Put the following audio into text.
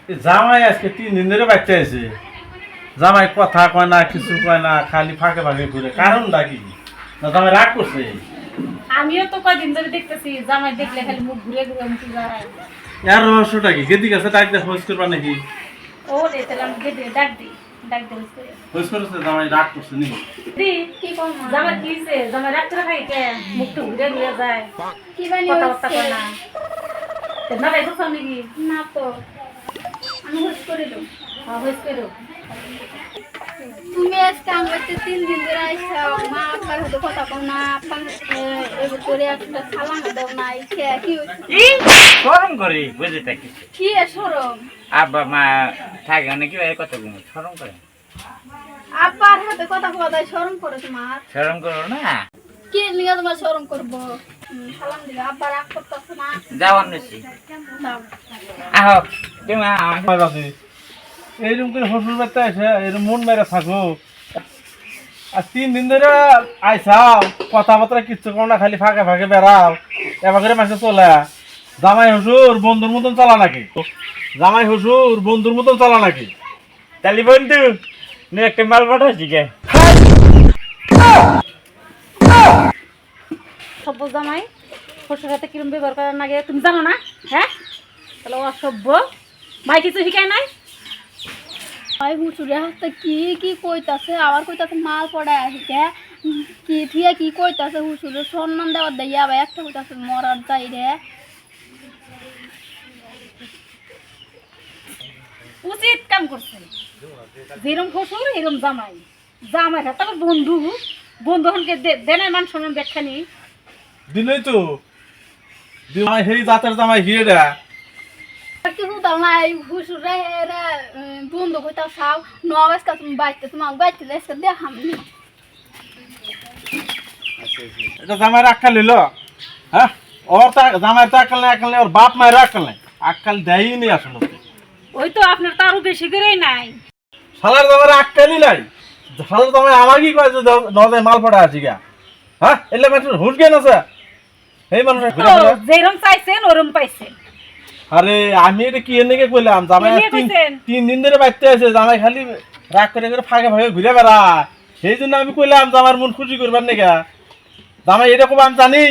জামাই আজকে 3 দিন ধরে বাচ্চা আছে। জামাই কথা কয় না, কিছু কয় না, খালি ফাঁকে ফাঁকে ঘুরে। কারণটা কি? না জামাই রাগ করছে? আমিও তো কয়দিন ধরে দেখতেছি জামাই দেখলে খালি মুখ ঘুরে ঘুরে মুখে যায়। এর রহস্যটা কি? গেদি কাছে ডাক দিয়ে খোঁজ করবা নাকি? ও রে তাহলে আমি গেটে ডাক দিই, ডাক দিই হইছে। খোঁজ করেছে জামাই রাগ করছে নি? দি কি কোন জামাই কি হইছে? জামাই রাগ করে খাই কে? মুখটা ঘুরে ঘুরে যায়। কি বানি কথা কথা কয় না। তে না ভাই বুঝছ নাকি? না তো আমি হুট করে দেব। হইছে করে। তুমি আজকে আমার 3 দিন ধরে আইসাও, মা আব্বার হাতে কথা কও না, আব্বার এবার করে একটা সালাম দাও না, কি শরম করে বুঝে থাকি। কি সরম? আব্বা মা থাকে অনেক কত গুণ শরম করে। আব্বার হাতে কথা কওয়া যায় সরম করে তোমার? শরম করো না। কি লিগা তোমার সরম করবো? সালাম দিলে আব্বার রাগ করতেছে না? যাও আনছি দাও। আহো তুমি আমার কাছে এইরকম করে শ্বশুর বাড়িতে এসে এরকম মন মেরে থাকো। আর 3 দিন ধরে আইসাও, কথাবার্তা কিচ্ছু করো না, খালি ফাঁকে ফাঁকে বেড়াও। এবার করে মাসে চলে জামাই শ্বশুর বন্ধুর মতন চলা নাকি? জামাই শ্বশুর বন্ধুর মতন চলা নাকি? তালি বন্ধু একটা মাল পাঠাচ্ছি কে? সভ্য জামাই শ্বশুর সাথে কিরম ব্যবহার করার লাগে তুমি জানো না? হ্যাঁ তাহলে অসভ্য ভাই কিছু শিখায় নাই। ভাই হুচুরে হাতে কি কি কইতাছে, আবার কইতাছে মাল পড়ায় আসে কি থিয়া কি কইতাছে, হুচুরে সম্মান দেওয়ার দেয় আবার একটা কইতাছে মরার যাই রে। উচিত কাম করছে, যেরম শ্বশুর এরম জামাই। জামাই হাতে আবার বন্ধু, বন্ধু হনকে দেনাই মান সম্মান ব্যাখ্যা নেই। দিলই তো জামাই সেই জাতের জামাই হিয়েডা। কি হুদাল নাই হুচুরে রে বন্ধু কইতা চাও নবাস কা তুমি বাইতে তোমাক বাইতে এসে দেখাম নি। এটা জামাই আক্কাল নিল? হ্যাঁ ওর জামাই তো আক্কাল নাই, আক্কাল নাই, ওর বাপ মায়ের আক্কাল নাই, আক্কাল দেয়ই নি আসলে। ওই তো আপনার তো আরো বেশি করেই নাই। শালার জামাই আক্কালই নাই। শালার জামাই আমাকে কয় যে নজায় মাল পড়া আছি গা। হ্যাঁ এলে মানুষ হুশ জ্ঞান আছে এই মানুষ। যেরম চাইছেন ওরম পাইছেন। আরে আমি এটা কি এনেকে কইলাম? জামাই কি নিয়ে কইছেন? 3 দিন ধরে বাইতে আছে, জামাই খালি রাগ করে করে ফাঁকে ফাঁকে ঘুরে বেড়ায়। সেই জন্য আমি কইলাম জামার মন খুশি করবার নাকি। জামাই এরকম আমি জানি